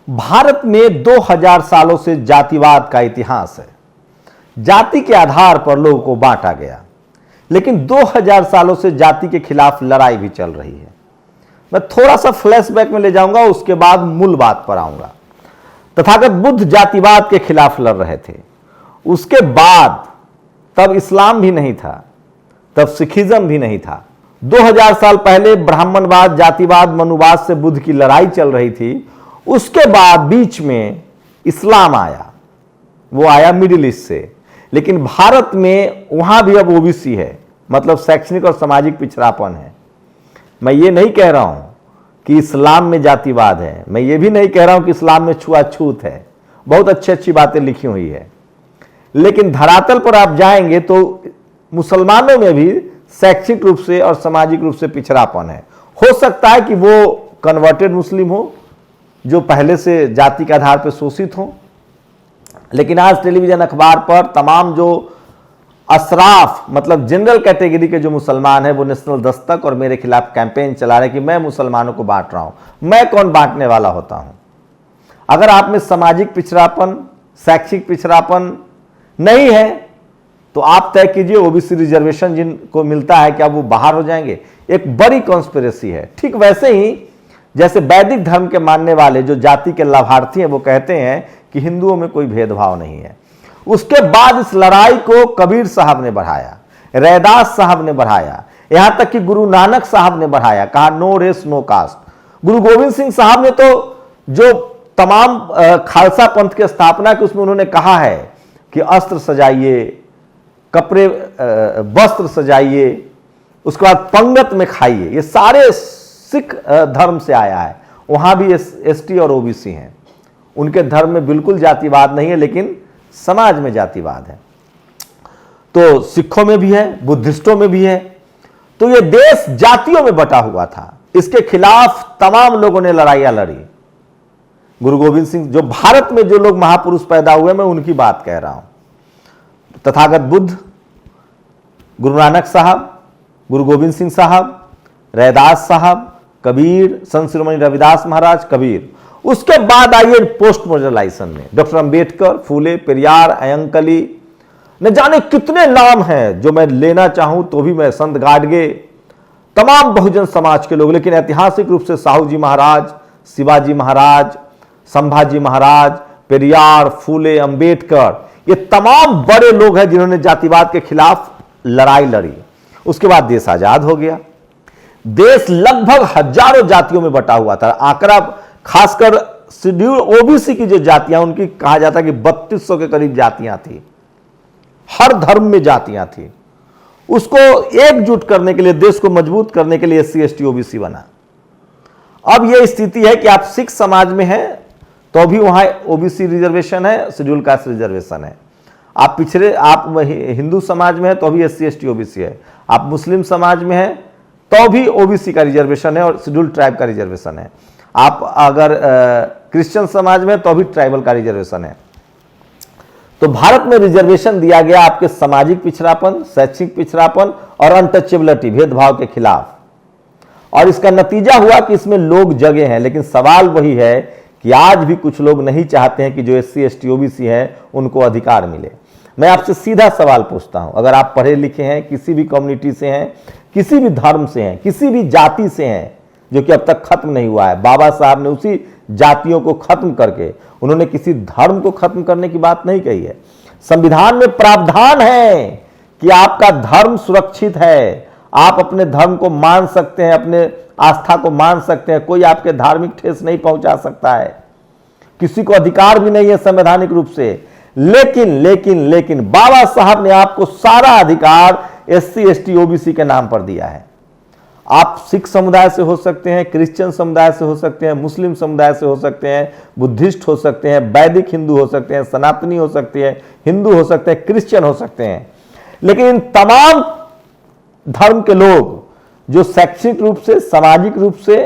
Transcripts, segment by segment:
भारत में 2000 सालों से जातिवाद का इतिहास है। जाति के आधार पर लोगों को बांटा गया, लेकिन 2000 सालों से जाति के खिलाफ लड़ाई भी चल रही है। मैं थोड़ा सा फ्लैशबैक में ले जाऊंगा, उसके बाद मूल बात पर आऊंगा। तथागत बुद्ध जातिवाद के खिलाफ लड़ रहे थे। उसके बाद तब इस्लाम भी नहीं था, तब सिखिज्म भी नहीं था। 2000 साल पहले ब्राह्मणवाद, जातिवाद, मनुवाद से बुद्ध की लड़ाई चल रही थी। उसके बाद बीच में इस्लाम आया, वो आया मिडिल ईस्ट से। लेकिन भारत में वहां भी अब ओबीसी है, मतलब शैक्षणिक और सामाजिक पिछड़ापन है। मैं ये नहीं कह रहा हूं कि इस्लाम में जातिवाद है, मैं ये भी नहीं कह रहा हूं कि इस्लाम में छुआछूत है। बहुत अच्छी अच्छी बातें लिखी हुई है, लेकिन धरातल पर आप जाएंगे तो मुसलमानों में भी शैक्षिक रूप से और सामाजिक रूप से पिछड़ापन है। हो सकता है कि वो कन्वर्टेड मुस्लिम हो, जो पहले से जाति के आधार पर शोषित हो, लेकिन आज टेलीविजन अखबार पर तमाम जो अशराफ, मतलब जनरल कैटेगरी के जो मुसलमान हैं, वो नेशनल दस्तक और मेरे खिलाफ कैंपेन चला रहे हैं कि मैं मुसलमानों को बांट रहा हूं। मैं कौन बांटने वाला होता हूं? अगर आप में सामाजिक पिछड़ापन, शैक्षिक पिछड़ापन नहीं है तो आप तय कीजिए ओबीसी रिजर्वेशन जिनको मिलता है क्या वो बाहर हो जाएंगे? एक बड़ी कॉन्स्पिरेसी है। ठीक वैसे ही जैसे वैदिक धर्म के मानने वाले जो जाति के लाभार्थी हैं, वो कहते हैं कि हिंदुओं में कोई भेदभाव नहीं है। उसके बाद इस लड़ाई को कबीर साहब ने बढ़ाया, रैदास साहब ने बढ़ाया, यहां तक कि गुरु नानक साहब ने बढ़ाया, कहा नो रेस नो कास्ट। गुरु गोविंद सिंह साहब ने तो जो तमाम खालसा पंथ की स्थापना की, उसमें उन्होंने कहा है कि अस्त्र सजाइए, कपड़े वस्त्र सजाइए, उसके बाद पंगत में खाइए। ये सारे सिख धर्म से आया है। वहां भी एसटी और ओबीसी हैं। उनके धर्म में बिल्कुल जातिवाद नहीं है, लेकिन समाज में जातिवाद है। तो सिखों में भी है, बुद्धिस्टों में भी है। तो ये देश जातियों में बटा हुआ था। इसके खिलाफ तमाम लोगों ने लड़ाइयां लड़ी। गुरु गोविंद सिंह, जो भारत में जो लोग महापुरुष पैदा हुए, मैं उनकी बात कह रहा हूं। तथागत बुद्ध, गुरु नानक साहब, गुरु गोविंद सिंह साहब, रैदास साहब, कबीर, संत शिरोमणि रविदास महाराज, कबीर। उसके बाद आइए पोस्ट मॉडर्नाइजेशन में डॉक्टर अंबेडकर, फूले, पेरियार, अयंकली, न जाने कितने नाम हैं जो मैं लेना चाहूं तो भी मैं, संत गाडगे, तमाम बहुजन समाज के लोग। लेकिन ऐतिहासिक रूप से साहू जी महाराज, शिवाजी महाराज, संभाजी महाराज, पेरियार, फूले, अंबेडकर, ये तमाम बड़े लोग हैं जिन्होंने जातिवाद के खिलाफ लड़ाई लड़ी। उसके बाद देश आजाद हो गया। देश लगभग हजारों जातियों में बटा हुआ था। आंकड़ा खासकर शेड्यूल ओबीसी की जो जातियां, उनकी कहा जाता है कि 3200 के करीब जातियां थी। हर धर्म में जातियां थी। उसको एकजुट करने के लिए, देश को मजबूत करने के लिए एससी एसटी ओबीसी बना। अब यह स्थिति है कि आप सिख समाज में हैं तो भी वहां ओबीसी रिजर्वेशन है, शेड्यूल कास्ट रिजर्वेशन है। आप पिछड़े, आप हिंदू समाज में है तो भी एससी एसटी ओबीसी है। आप मुस्लिम समाज में हैं तो भी ओबीसी का रिजर्वेशन है और शेड्यूल ट्राइब का रिजर्वेशन है। आप अगर क्रिश्चियन समाज में तो भी ट्राइबल का रिजर्वेशन है। तो भारत में रिजर्वेशन दिया गया आपके सामाजिक पिछड़ापन, शैक्षिक पिछड़ापन और अनटचेबिलिटी, भेदभाव के खिलाफ। और इसका नतीजा हुआ कि इसमें लोग जगे हैं। लेकिन सवाल वही है कि आज भी कुछ लोग नहीं चाहते हैं कि जो एससी एसटी ओबीसी हैं उनको अधिकार मिले। मैं आपसे सीधा सवाल पूछता हूं, अगर आप पढ़े लिखे हैं, किसी भी कम्युनिटी से हैं, किसी भी धर्म से हैं, किसी भी जाति से हैं, जो कि अब तक खत्म नहीं हुआ है। बाबा साहब ने उसी जातियों को खत्म करके, उन्होंने किसी धर्म को खत्म करने की बात नहीं कही है। संविधान में प्रावधान है कि आपका धर्म सुरक्षित है, आप अपने धर्म को मान सकते हैं, अपने आस्था को मान सकते हैं, कोई आपके धार्मिक ठेस नहीं पहुंचा सकता है, किसी को अधिकार भी नहीं है संवैधानिक रूप से। लेकिन बाबा साहब ने आपको सारा अधिकार एससी एसटी ओबीसी के नाम पर दिया है। आप सिख समुदाय से हो सकते हैं, क्रिश्चियन समुदाय से हो सकते हैं, मुस्लिम समुदाय से हो सकते हैं, बुद्धिस्ट हो सकते हैं, वैदिक हिंदू हो सकते हैं, सनातनी हो सकते हैं, हिंदू हो सकते हैं, क्रिश्चियन हो सकते हैं। लेकिन इन तमाम धर्म के लोग जो शैक्षिक रूप से, सामाजिक रूप से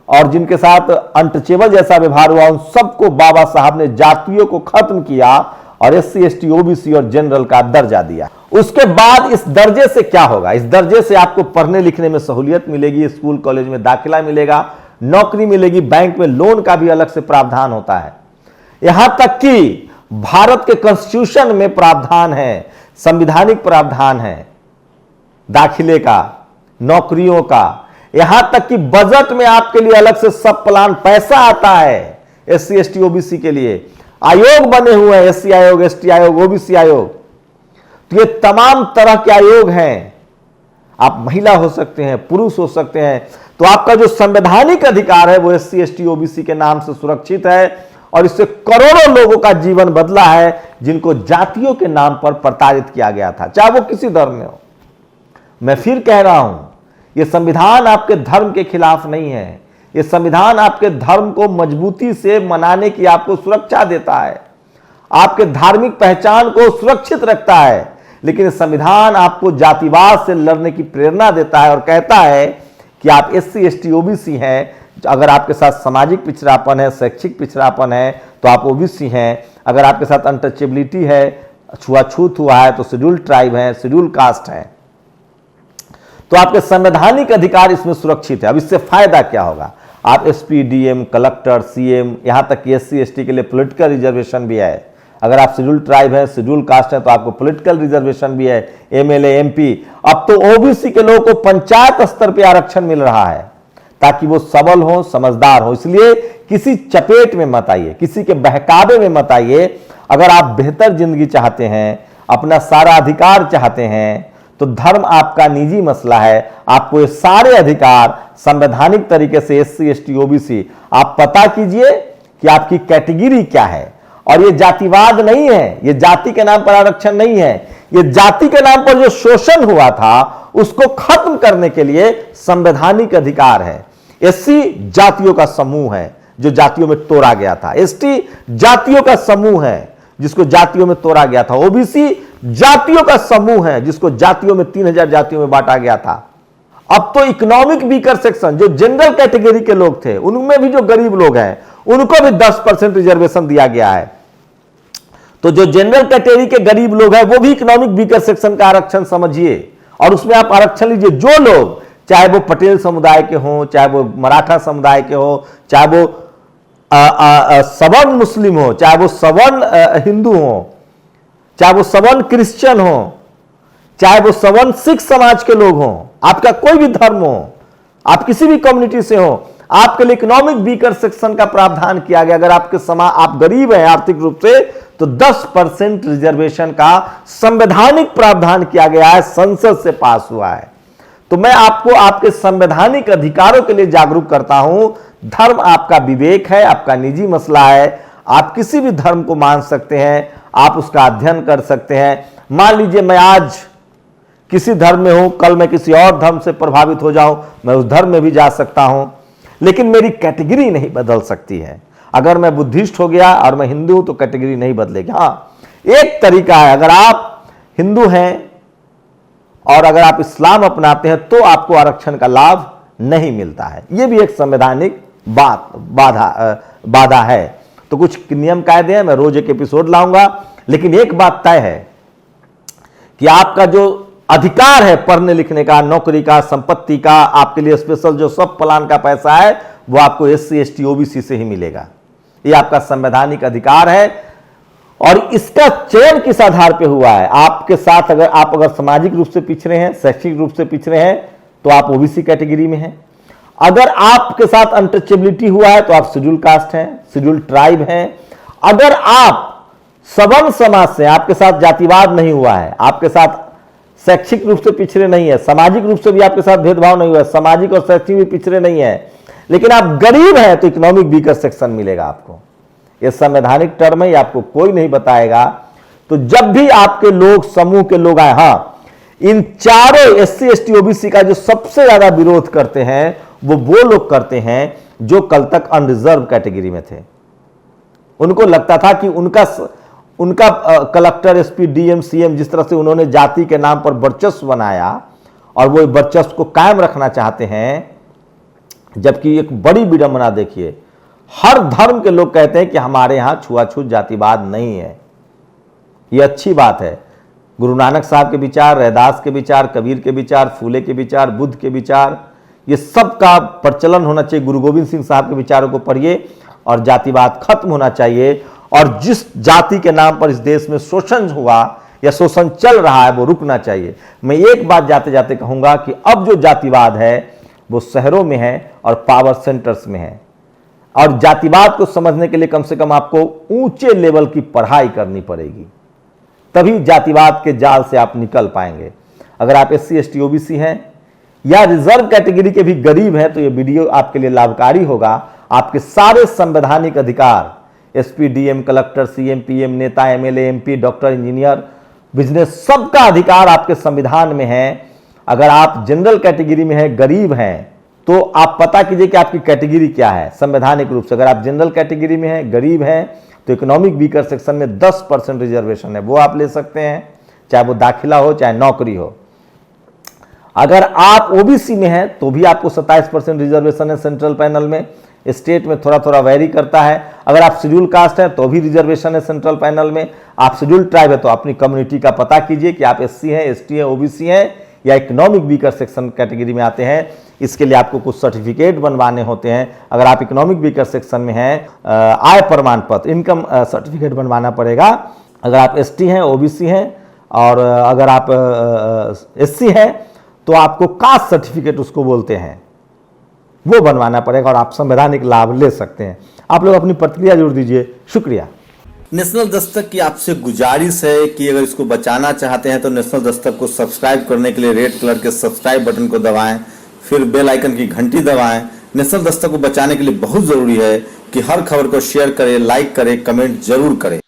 और जिनके साथ अनटचेबल जैसा व्यवहार हुआ, उन सबको बाबा साहब ने जातियों को खत्म किया और एससी एसटी ओबीसी और जनरल का दर्जा दिया। उसके बाद इस दर्जे से क्या होगा? इस दर्जे से आपको पढ़ने लिखने में सहूलियत मिलेगी, स्कूल कॉलेज में दाखिला मिलेगा, नौकरी मिलेगी, बैंक में लोन का भी अलग से प्रावधान होता है। यहां तक कि भारत के कॉन्स्टिट्यूशन में प्रावधान है, संविधानिक प्रावधान है दाखिले का, नौकरियों का। यहां तक कि बजट में आपके लिए अलग से सब प्लान पैसा आता है एससी एसटी ओबीसी के लिए। आयोग बने हुए हैं, एससी आयोग, एसटी आयोग, ओबीसी आयोग। तो ये तमाम तरह के आयोग हैं। आप महिला हो सकते हैं, पुरुष हो सकते हैं। तो आपका जो संवैधानिक अधिकार है वो एससी एसटी ओबीसी के नाम से सुरक्षित है और इससे करोड़ों लोगों का जीवन बदला है जिनको जातियों के नाम पर प्रताड़ित किया गया था, चाहे वो किसी धर्म में हो। मैं फिर कह रहा हूं, यह संविधान आपके धर्म के खिलाफ नहीं है। यह संविधान आपके धर्म को मजबूती से मनाने की आपको सुरक्षा देता है, आपके धार्मिक पहचान को सुरक्षित रखता है। लेकिन संविधान आपको जातिवाद से लड़ने की प्रेरणा देता है और कहता है कि आप एससी एसटी ओबीसी हैं, अगर आपके साथ सामाजिक पिछड़ापन है, शैक्षिक पिछड़ापन है तो आप ओबीसी हैं। अगर आपके साथ अनटचेबिलिटी है, छुआछूत हुआ है तो शेड्यूल ट्राइब है, शेड्यूल कास्ट है। तो आपके संवैधानिक अधिकार इसमें सुरक्षित है। अब इससे फायदा क्या होगा? आप एसपी, डीएम, कलेक्टर, सीएम, यहां तक कि एससी एसटी के लिए पॉलिटिकल रिजर्वेशन भी है। अगर आप शेड्यूल ट्राइब है, शेड्यूल कास्ट है तो आपको पॉलिटिकल रिजर्वेशन भी है, एमएलए, एमपी। अब तो ओबीसी के लोगों को पंचायत स्तर पे आरक्षण मिल रहा है ताकि वो सबल हो, समझदार हो। इसलिए किसी चपेट में मत आइए, किसी के बहकावे में मत आइए। अगर आप बेहतर जिंदगी चाहते हैं, अपना सारा अधिकार चाहते हैं, तो धर्म आपका निजी मसला है। आपको ये सारे अधिकार संवैधानिक तरीके से एससी एसटी ओबीसी आप पता कीजिए कि आपकी कैटेगरी क्या है। और ये जातिवाद नहीं है, ये जाति के नाम पर आरक्षण नहीं है। ये जाति के नाम पर जो शोषण हुआ था उसको खत्म करने के लिए संवैधानिक अधिकार है। एससी जातियों का समूह है जो जातियों में तोड़ा गया था, एसटी जातियों का समूह है जिसको जातियों में तोड़ा गया था, ओबीसी जातियों का समूह है जिसको जातियों में 3000 जातियों में बांटा गया था। अब तो इकोनॉमिक वीकर सेक्शन, जो जनरल कैटेगरी के लोग थे, उनमें भी जो गरीब लोग हैं उनको भी 10% रिजर्वेशन दिया गया है। तो जो जनरल कैटेगरी के गरीब लोग हैं वो भी इकोनॉमिक वीकर सेक्शन का आरक्षण समझिए और उसमें आप आरक्षण लीजिए। जो लोग, चाहे वो पटेल समुदाय के हों, चाहे वो मराठा समुदाय के हो, चाहे वो सवर्ण मुस्लिम हो, चाहे वो सवर्ण हिंदू हो, चाहे वो सवर्ण क्रिश्चियन हो, चाहे वो सवर्ण सिख समाज के लोग हों, आपका कोई भी धर्म हो, आप किसी भी कम्युनिटी से हो, आपके लिए इकोनॉमिक वीकर सेक्शन का प्रावधान किया गया। अगर आपके समाज, आप गरीब हैं आर्थिक रूप से, तो 10% रिजर्वेशन का संवैधानिक प्रावधान किया गया है, संसद से पास हुआ है। तो मैं आपको आपके संवैधानिक अधिकारों के लिए जागरूक करता हूं। धर्म आपका विवेक है, आपका निजी मसला है। आप किसी भी धर्म को मान सकते हैं, आप उसका अध्ययन कर सकते हैं। मान लीजिए मैं आज किसी धर्म में हूं, कल मैं किसी और धर्म से प्रभावित हो जाऊं, मैं उस धर्म में भी जा सकता हूं, लेकिन मेरी कैटेगरी नहीं बदल सकती है। अगर मैं बुद्धिस्ट हो गया और मैं हिंदू हूं तो कैटेगरी नहीं बदलेगी। हाँ, एक तरीका है, अगर आप हिंदू हैं और अगर आप इस्लाम अपनाते हैं तो आपको आरक्षण का लाभ नहीं मिलता है। यह भी एक संवैधानिक बाधा है। तो कुछ नियम कायदे हैं, मैं रोज एक एपिसोड लाऊंगा, लेकिन एक बात तय है कि आपका जो अधिकार है पढ़ने लिखने का, नौकरी का, संपत्ति का, आपके लिए स्पेशल जो सब प्लान का पैसा है वो आपको एससी एसटी ओबीसी से ही मिलेगा। ये आपका संवैधानिक अधिकार है और इसका चयन किस आधार पे हुआ है? आपके साथ अगर सामाजिक रूप से पिछड़े हैं, शैक्षिक रूप से पिछड़े हैं तो आप ओबीसी कैटेगरी में हैं। अगर आपके साथ अनटचेबिलिटी हुआ है तो आप शेड्यूल कास्ट हैं, शेड्यूल ट्राइब हैं। अगर आप सवर्ण समाज से, आपके साथ जातिवाद नहीं हुआ है, आपके साथ शैक्षिक रूप से पिछड़े नहीं है, सामाजिक रूप से भी आपके साथ भेदभाव नहीं हुआ है, सामाजिक और शैक्षिक भी पिछड़े नहीं है, लेकिन आप गरीब हैं तो इकोनॉमिक वीकर सेक्शन मिलेगा आपको। यह संवैधानिक टर्म है, ये आपको कोई नहीं बताएगा। तो जब भी आपके लोग, समूह के लोग आए, हाँ, इन चारों एससी एसटी ओबीसी का जो सबसे ज्यादा विरोध करते हैं वो लोग करते हैं जो कल तक अनरिजर्व कैटेगरी में थे। उनको लगता था कि उनका कलेक्टर, एसपी, डीएम, सीएम जिस तरह से उन्होंने जाति के नाम पर वर्चस्व बनाया और वो वर्चस्व को कायम रखना चाहते हैं, जबकि एक बड़ी विडंबना देखिए, हर धर्म के लोग कहते हैं कि हमारे यहां छुआछूत जातिवाद नहीं है। यह अच्छी बात है। गुरु नानक साहब के विचार, रैदास के विचार, कबीर के विचार, फूले के विचार, बुद्ध के विचार, ये सब का प्रचलन होना चाहिए। गुरु गोविंद सिंह साहब के विचारों को पढ़िए और जातिवाद खत्म होना चाहिए। और जिस जाति के नाम पर इस देश में शोषण हुआ या शोषण चल रहा है वो रुकना चाहिए। मैं एक बात जाते जाते कहूंगा कि अब जो जातिवाद है वो शहरों में है और पावर सेंटर्स में है, और जातिवाद को समझने के लिए कम से कम आपको ऊंचे लेवल की पढ़ाई करनी पड़ेगी, तभी जातिवाद के जाल से आप निकल पाएंगे। अगर आप SC ST OBC हैं या रिजर्व कैटेगरी के भी गरीब हैं तो ये वीडियो आपके लिए लाभकारी होगा। आपके सारे संवैधानिक अधिकार, SP DM collector CM PM नेता MLA MP doctor engineer business, सबका अधिकार आपके संविधान में है। अगर आप जनरल कैटेगरी में हैं, गरीब हैं, तो आप पता कीजिए कि आपकी कैटेगरी क्या है संवैधानिक रूप से। अगर आप जनरल कैटेगरी में हैं, गरीब हैं, तो इकोनॉमिक वीकर सेक्शन में 10% रिजर्वेशन है, वो आप ले सकते हैं, चाहे वो दाखिला हो चाहे नौकरी हो। अगर आप OBC में हैं तो भी आपको 27% रिजर्वेशन है सेंट्रल पैनल में। स्टेट में थोड़ा थोड़ा वेरी करता है। अगर आप शेड्यूल कास्ट हैं तो भी रिजर्वेशन है सेंट्रल पैनल में। आप शेड्यूल ट्राइब है तो अपनी कम्युनिटी का पता कीजिए कि आप SC हैं, ST हैं, OBC हैं या इकोनॉमिक वीकर सेक्शन कैटेगरी में आते हैं। इसके लिए आपको कुछ सर्टिफिकेट बनवाने होते हैं। अगर आप इकोनॉमिक वीकर सेक्शन में हैं, आय प्रमाण पत्र, इनकम सर्टिफिकेट बनवाना पड़ेगा। अगर आप ST हैं, OBC हैं और अगर आप SC हैं तो आपको कास्ट सर्टिफिकेट उसको बोलते हैं, वो बनवाना पड़ेगा और आप संवैधानिक लाभ ले सकते हैं। आप लोग अपनी प्रतिक्रिया जरूर दीजिए। शुक्रिया। नेशनल दस्तक की आपसे गुजारिश है कि अगर इसको बचाना चाहते हैं तो नेशनल दस्तक को सब्सक्राइब करने के लिए रेड कलर के सब्सक्राइब बटन को दबाएं, फिर बेल आइकन की घंटी दबाएं। नेशनल दस्तक को बचाने के लिए बहुत जरूरी है कि हर खबर को शेयर करें, लाइक करें, कमेंट जरूर करें।